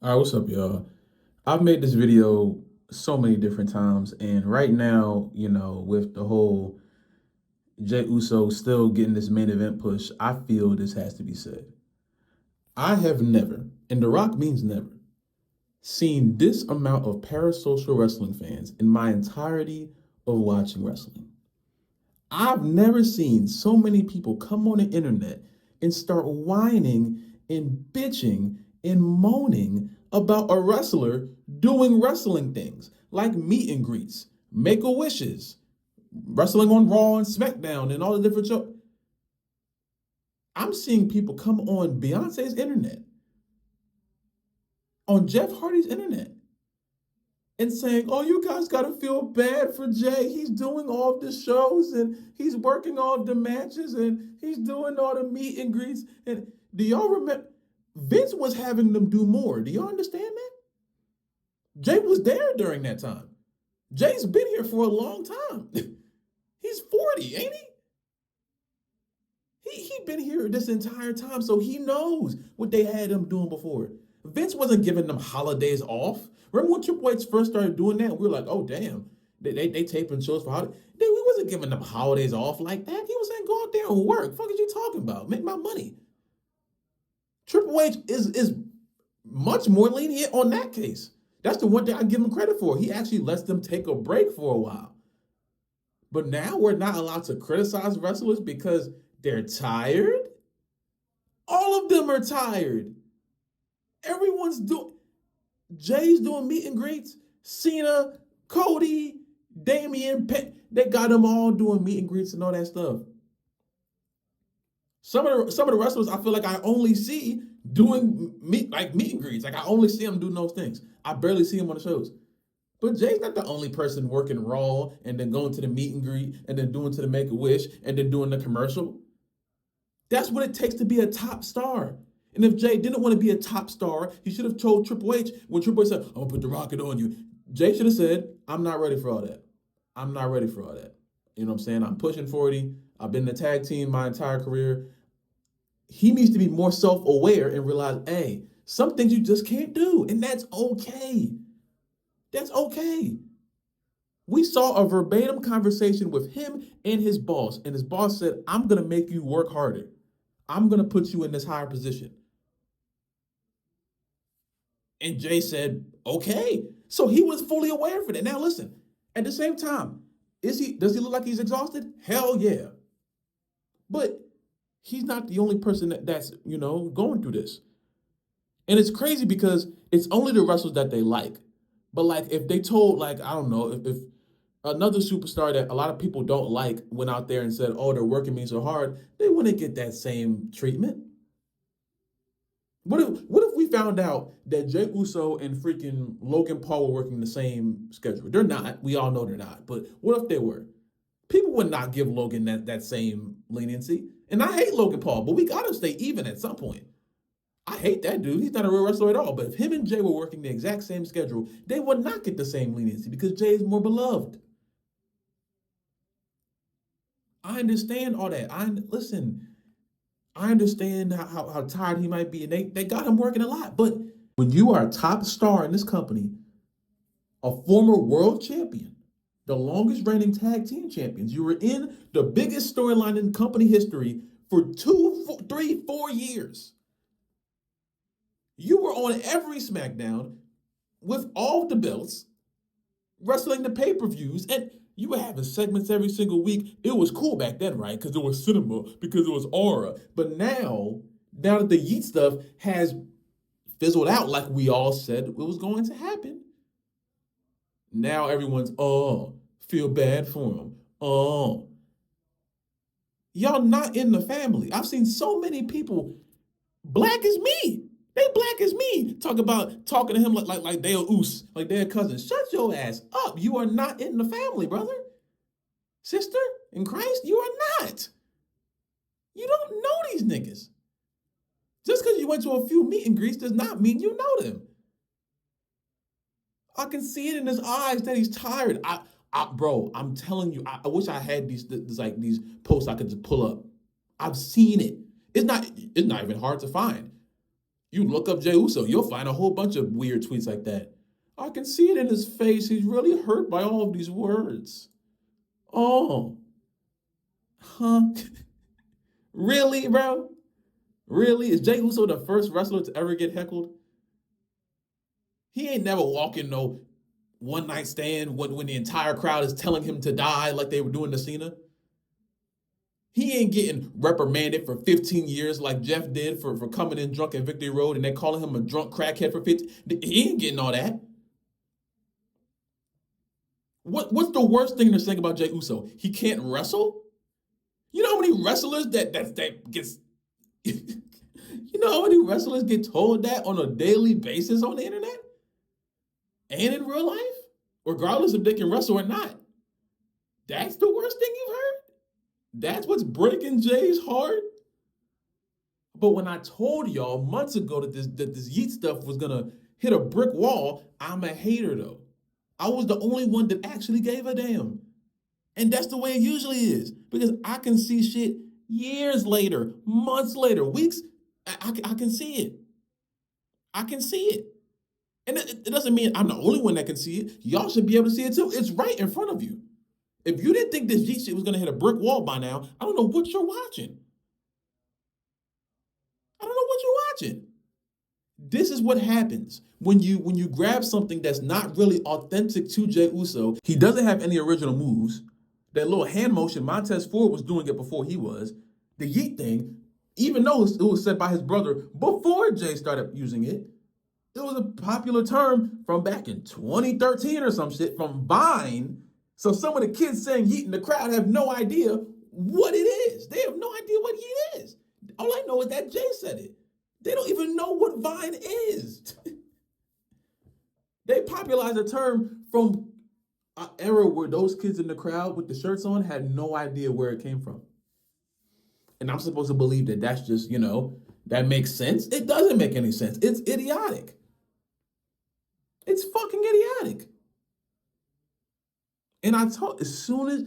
All right, what's up, y'all? I've made this video so many different times, and right now, with the whole Jey Uso still getting this main event push, I feel this has to be said. I have never, and The Rock means never, seen this amount of parasocial wrestling fans in my entirety of watching wrestling. I've never seen so many people come on the internet and start whining and bitching and moaning about a wrestler doing wrestling things like meet and greets, make a wishes, wrestling on Raw and SmackDown and all the different shows. I'm seeing people come on Beyonce's internet, on Jeff Hardy's internet, and saying, "Oh, you guys got to feel bad for Jay. He's doing all the shows and he's working all the matches and he's doing all the meet and greets." And do y'all remember? Vince was having them do more. Do y'all understand that? Jay was there during that time. Jay's been here for a long time. He's 40, ain't he? He been here this entire time, so he knows what they had him doing before. Vince wasn't giving them holidays off. Remember when Triple H first started doing that? We were like, oh damn, they taping shows for holidays. We wasn't giving them holidays off like that. He was saying, go out there and work. Fuck is you talking about? Make my money. Triple H is much more lenient on that case. That's the one thing I give him credit for. He actually lets them take a break for a while. But now we're not allowed to criticize wrestlers because they're tired. All of them are tired. Everyone's doing. Jay's doing meet and greets. Cena, Cody, Damian, they got them all doing meet and greets and all that stuff. Some of the wrestlers I feel like I only see doing meet and greets. Like I only see them doing those things. I barely see them on the shows. But Jay's not the only person working Raw and then going to the meet and greet and then doing to the Make a Wish and then doing the commercial. That's what it takes to be a top star. And if Jay didn't want to be a top star, he should have told Triple H when Triple H said, I'm going to put the rocket on you. Jay should have said, I'm not ready for all that. I'm not ready for all that. You know what I'm saying? I'm pushing 40. I've been in the tag team my entire career. He needs to be more self aware and realize, hey, some things you just can't do. And that's okay. That's okay. We saw a verbatim conversation with him and his boss. And his boss said, I'm going to make you work harder. I'm going to put you in this higher position. And Jay said, okay. So he was fully aware of it. Now listen, at the same time, does he look like he's exhausted? Hell yeah. But he's not the only person that's, going through this. And it's crazy because it's only the wrestlers that they like. But like if they told, like, I don't know, if another superstar that a lot of people don't like went out there and said, oh, they're working me so hard, they wouldn't get that same treatment. What if we found out that Jey Uso and freaking Logan Paul were working the same schedule? They're not. We all know they're not. But what if they were? People would not give Logan that same leniency. And I hate Logan Paul, but we gotta stay even at some point. I hate that dude. He's not a real wrestler at all. But if him and Jay were working the exact same schedule, they would not get the same leniency because Jay is more beloved. I understand all that. Listen. I understand how tired he might be, and they got him working a lot. But when you are a top star in this company, a former world champion, the longest reigning tag team champions, you were in the biggest storyline in company history for 2, 3, 4 years. You were on every SmackDown with all the belts, wrestling the pay per views, and you were having segments every single week. It was cool back then, right? Because it was cinema, because it was aura. But now that the Yeet stuff has fizzled out like we all said it was going to happen, now everyone's, oh, feel bad for him. Oh, y'all not in the family. I've seen so many people, black as me. They black as me. Talking to him like they a oos, like they're cousins. Shut your ass up. You are not in the family, brother. Sister in Christ, you are not. You don't know these niggas. Just because you went to a few meet and greets does not mean you know them. I can see it in his eyes that he's tired. Bro, I'm telling you, I wish I had these posts I could just pull up. I've seen it. It's not even hard to find. You look up Jey Uso, you'll find a whole bunch of weird tweets like that. I can see it in his face. He's really hurt by all of these words. Oh, huh? Really, bro? Really? Is Jey Uso the first wrestler to ever get heckled? He ain't never walking no one night stand when the entire crowd is telling him to die like they were doing to Cena. He ain't getting reprimanded for 15 years like Jeff did for coming in drunk at Victory Road and they calling him a drunk crackhead for 15. He ain't getting all that. What's the worst thing they're saying about Jey Uso? He can't wrestle? You know how many wrestlers that gets you know how many wrestlers get told that on a daily basis on the internet? And in real life? Regardless if they can wrestle or not. That's the worst thing you've heard? That's what's breaking Jay's heart? But when I told y'all months ago that this Yeet stuff was gonna hit a brick wall, I'm a hater though. I was the only one that actually gave a damn. And that's the way it usually is. Because I can see shit years later, months later, weeks. I can see it. I can see it. And it doesn't mean I'm the only one that can see it. Y'all should be able to see it too. It's right in front of you. If you didn't think this Yeet shit was going to hit a brick wall by now, I don't know what you're watching. I don't know what you're watching. This is what happens when you grab something that's not really authentic to Jey Uso. He doesn't have any original moves. That little hand motion, Montez Ford was doing it before he was. The Yeet thing, even though it was said by his brother before Jay started using it, it was a popular term from back in 2013 or some shit from Vine. So some of the kids saying Yeet in the crowd have no idea what it is. They have no idea what Yeet is. All I know is that Jay said it. They don't even know what Vine is. They popularized a term from an era where those kids in the crowd with the shirts on had no idea where it came from. And I'm supposed to believe that that's just, that makes sense? It doesn't make any sense. It's idiotic. It's fucking idiotic. And I told, as soon as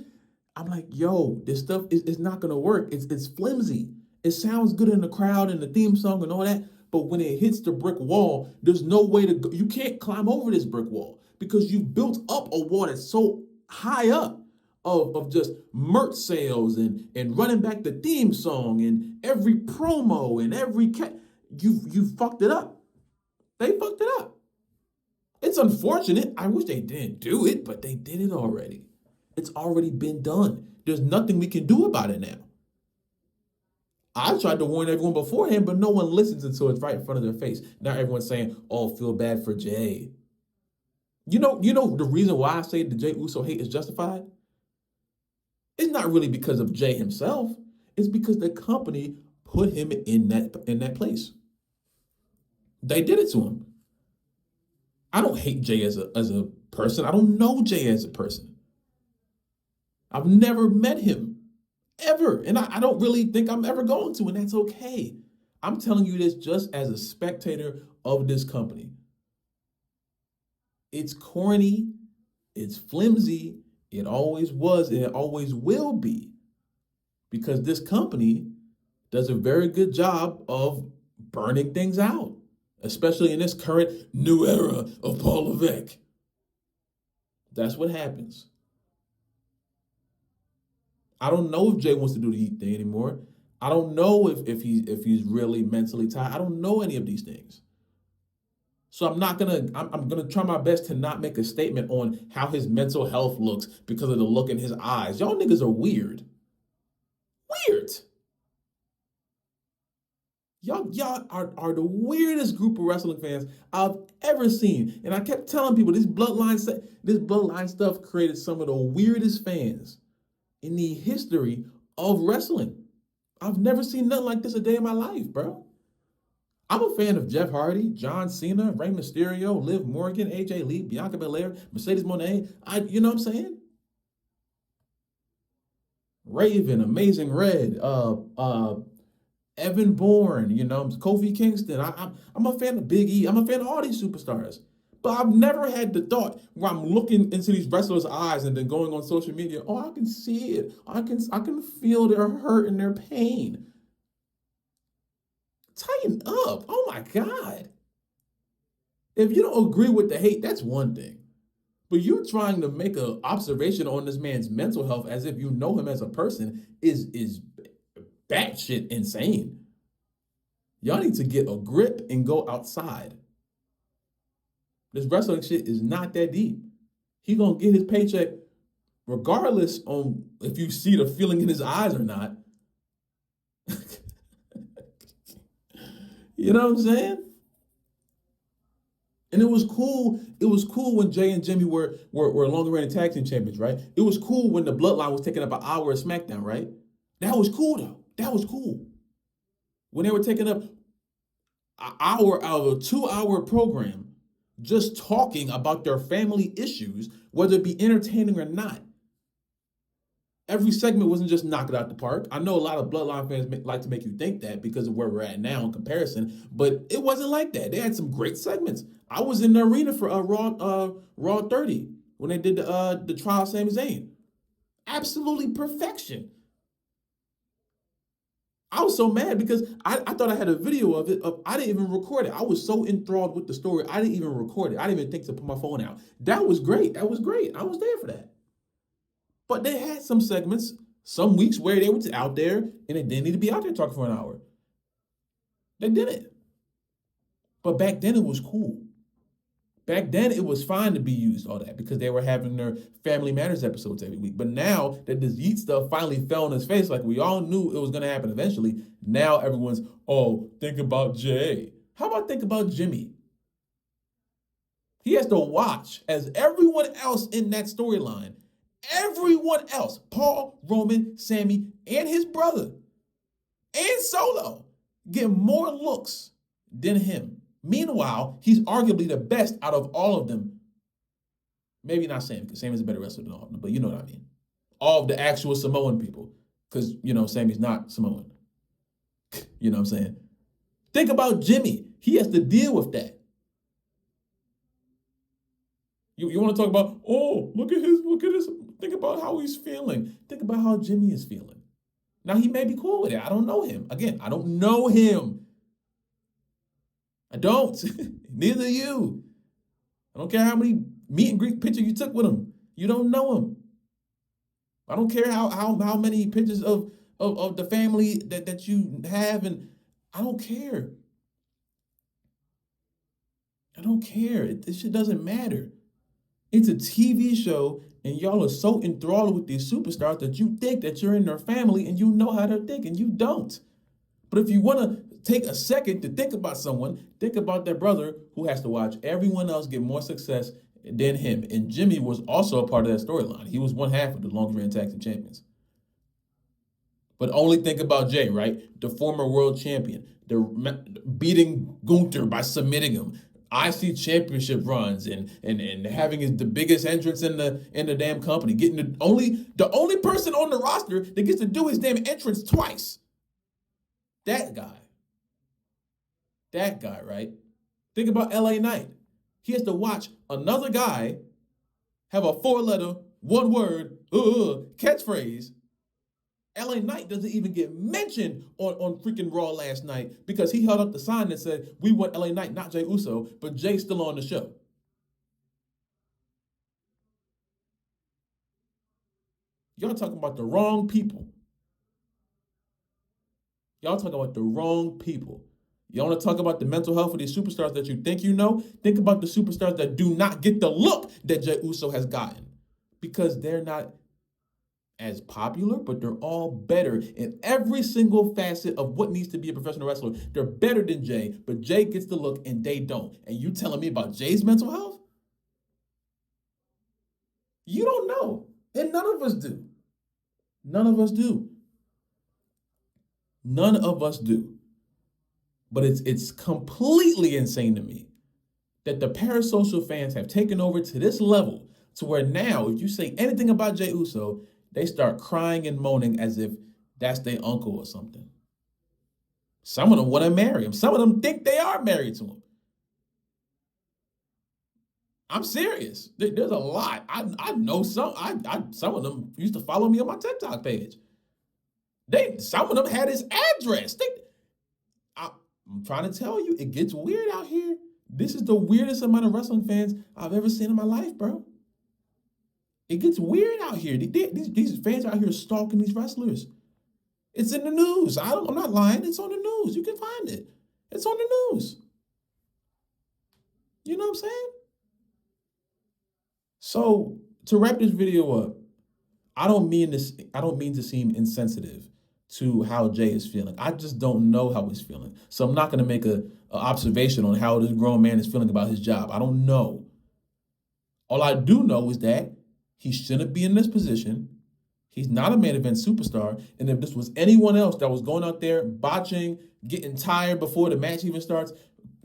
I'm like, yo, this stuff is not gonna work. It's flimsy. It sounds good in the crowd and the theme song and all that, but when it hits the brick wall, there's no way to go. You can't climb over this brick wall because you built up a wall that's so high up of just merch sales and running back the theme song and every promo and every you fucked it up. They fucked it up. It's unfortunate. I wish they didn't do it, but they did it already. It's already been done. There's nothing we can do about it now. I tried to warn everyone beforehand, but no one listens until it's right in front of their face. Now everyone's saying, oh, feel bad for Jay. You know the reason why I say the Jey Uso hate is justified? It's not really because of Jay himself. It's because the company put him in that place. They did it to him. I don't hate Jay as a person. I don't know Jay as a person. I've never met him, ever. And I don't really think I'm ever going to, and that's okay. I'm telling you this just as a spectator of this company. It's corny. It's flimsy. It always was, and it always will be. Because this company does a very good job of burning things out, especially in this current new era of Paul Levesque. That's what happens. I don't know if Jay wants to do the Heat thing anymore. I don't know if he's really mentally tired. I don't know any of these things. So I'm gonna try my best to not make a statement on how his mental health looks because of the look in his eyes. Y'all niggas are weird. Weird. Y'all are the weirdest group of wrestling fans I've ever seen. And I kept telling people this bloodline stuff created some of the weirdest fans in the history of wrestling. I've never seen nothing like this a day in my life, bro. I'm a fan of Jeff Hardy, John Cena, Rey Mysterio, Liv Morgan, AJ Lee, Bianca Belair, Mercedes Moné. You know what I'm saying? Raven, Amazing Red, Evan Bourne, Kofi Kingston. I'm a fan of Big E. I'm a fan of all these superstars. But I've never had the thought where I'm looking into these wrestlers' eyes and then going on social media, oh, I can see it. I can feel their hurt and their pain. Tighten up. Oh my God. If you don't agree with the hate, that's one thing. But you trying to make an observation on this man's mental health as if you know him as a person is batshit insane. Y'all need to get a grip and go outside. This wrestling shit is not that deep. He gonna get his paycheck regardless on if you see the feeling in his eyes or not. You know what I'm saying? And it was cool. It was cool when Jay and Jimmy were longer reigning tag team champions, right? It was cool when the Bloodline was taking up an hour of SmackDown, right? That was cool though. That was cool. When they were taking up an hour out of a 2-hour program just talking about their family issues, whether it be entertaining or not. Every segment wasn't just knock it out the park. I know a lot of Bloodline fans like to make you think that because of where we're at now in comparison, but it wasn't like that. They had some great segments. I was in the arena for Raw 30 when they did the trial of Sami Zayn. Absolutely perfection. I was so mad because I thought I had a video of it. I didn't even record it. I was so enthralled with the story. I didn't even record it. I didn't even think to put my phone out. That was great. That was great. I was there for that. But they had some segments, some weeks where they were out there and they didn't need to be out there talking for an hour. They did it. But back then it was cool. Back then it was fine to be used all that because they were having their Family Matters episodes every week. But now that this Yeet stuff finally fell on his face, like we all knew it was going to happen eventually, now everyone's, oh, think about Jay. How about think about Jimmy? He has to watch as everyone else in that storyline, everyone else, Paul, Roman, Sammy, and his brother, and Solo, get more looks than him. Meanwhile, he's arguably the best out of all of them. Maybe not Sammy, because Sammy's a better wrestler than all of them, but you know what I mean. All of the actual Samoan people, because, you know, Sammy's not Samoan. You know what I'm saying? Think about Jimmy. He has to deal with that. You want to talk about, oh, look at this. Think about how he's feeling. Think about how Jimmy is feeling. Now, he may be cool with it. I don't know him. Again, I don't know him. I don't. Neither do you. I don't care how many meet and greet pictures you took with him. You don't know him. I don't care how many pictures of the family that you have, and I don't care. I don't care. This shit doesn't matter. It's a TV show, and y'all are so enthralled with these superstars that you think that you're in their family and you know how they're thinking. You don't. But if you want to take a second to think about someone, think about their brother who has to watch everyone else get more success than him. And Jimmy was also a part of that storyline. He was one half of the longest reigning tag team champions. But only think about Jay, right? The former world champion, beating Gunther by submitting him. IC championship runs and having the biggest entrance in the damn company, getting the only person on the roster that gets to do his damn entrance twice. That guy, right? Think about LA Knight. He has to watch another guy have a 4-letter, 1-word catchphrase. LA Knight doesn't even get mentioned on freaking Raw last night because he held up the sign that said, we want LA Knight, not Jey Uso, but Jay's still on the show. Y'all talking about the wrong people. Y'all talking about the wrong people. You want to talk about the mental health of these superstars that you think you know? Think about the superstars that do not get the look that Jey Uso has gotten because they're not as popular, but they're all better in every single facet of what needs to be a professional wrestler. They're better than Jay, but Jay gets the look and they don't. And you telling me about Jay's mental health? You don't know. And none of us do. None of us do. None of us do. But it's completely insane to me that the parasocial fans have taken over to this level to where now, if you say anything about Jey Uso, they start crying and moaning as if that's their uncle or something. Some of them want to marry him. Some of them think they are married to him. I'm serious. There's a lot. I know some. Some of them used to follow me on my TikTok page. Some of them had his address. I'm trying to tell you, it gets weird out here. This is the weirdest amount of wrestling fans I've ever seen in my life, bro. It gets weird out here. These fans out here stalking these wrestlers. It's in the news. I'm not lying. It's on the news. You can find it. It's on the news. You know what I'm saying? So to wrap this video up, I don't mean to seem insensitive to how Jay is feeling. I just don't know how he's feeling. So I'm not going to make a observation on how this grown man is feeling about his job. I don't know. All I do know is that he shouldn't be in this position. He's not a main event superstar. And if this was anyone else that was going out there botching, getting tired before the match even starts,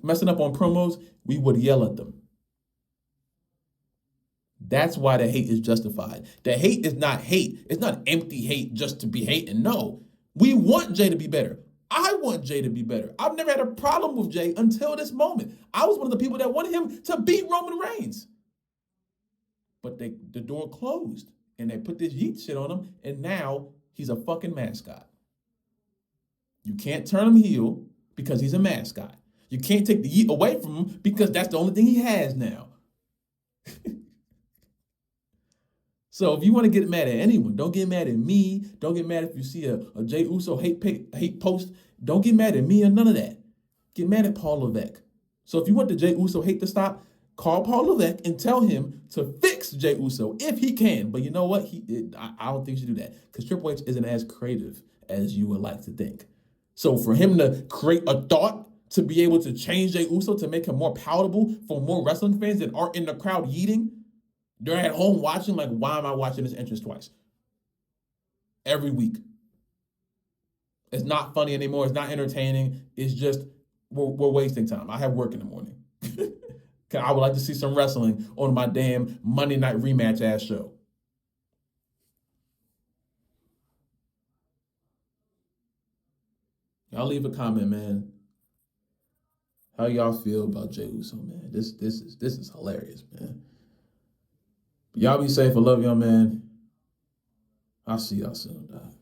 messing up on promos, we would yell at them. That's why the hate is justified. The hate is not hate. It's not empty hate just to be hating. No, we want Jay to be better. I want Jay to be better. I've never had a problem with Jay until this moment. I was one of the people that wanted him to beat Roman Reigns. But the door closed and they put this yeet shit on him, and now he's a fucking mascot. You can't turn him heel because he's a mascot. You can't take the yeet away from him because that's the only thing he has now. So if you want to get mad at anyone, don't get mad at me. Don't get mad if you see a Jay Uso hate post. Don't get mad at me or none of that. Get mad at Paul Levesque. So if you want the Jay Uso hate to stop, call Paul Levesque and tell him to fix Jay Uso if he can. But you know what? I don't think he should do that because Triple H isn't as creative as you would like to think. So for him to create a thought to be able to change Jay Uso to make him more palatable for more wrestling fans that aren't in the crowd yeeting, they're at home watching, like, why am I watching this entrance twice? Every week. It's not funny anymore. It's not entertaining. It's just, we're wasting time. I have work in the morning. I would like to see some wrestling on my damn Monday night rematch ass show. Y'all leave a comment, man. How y'all feel about Jay Uso, man? This is hilarious, man. Y'all be safe. I love y'all, man. I'll see y'all soon, dog.